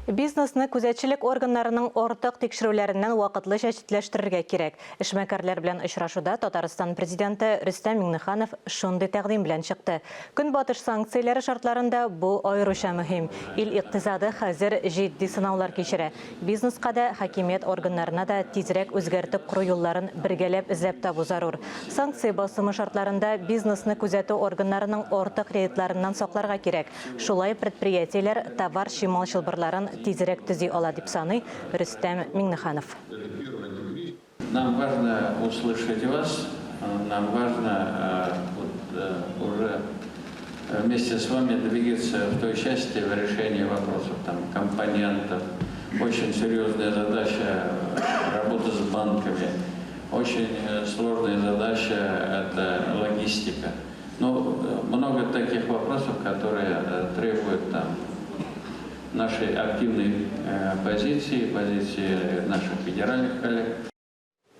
Бизнесны күзәтчелек органнарының ортак тикшерүләреннән вакытлы чәчетләштерергә кирәк. Эшмәкәрләр белән очрашуда Татарстан президенты Рөстәм Миңнеханов шундый тәкъдим белән чыкты. Көнбатыш санкцияләре шартларында бу аеруча мөһим. Ил икътисады хәзер җитди сынаулар кичерә. Бизнеска да, хакимият органнарына да тизрәк үзгәртеп кору юлларын бергәләп эзләп табу зарур. Санкция басымы шартларында бизнесны күзәтү органнарының ортак кредитларыннан сакларга кирәк. Шулай предприятиеләр товар чимал чылбырларын тизрәк төзи ала дип саный Рөстәм Миңнеханов. Нам важно услышать вас, нам важно уже вместе с вами двигаться в той части в решении вопросов компонентов. Очень серьезная задача работа с банками, очень сложная задача – это логистика. Но много таких вопросов, которые требуют нашей активной позиции наших федеральных коллег.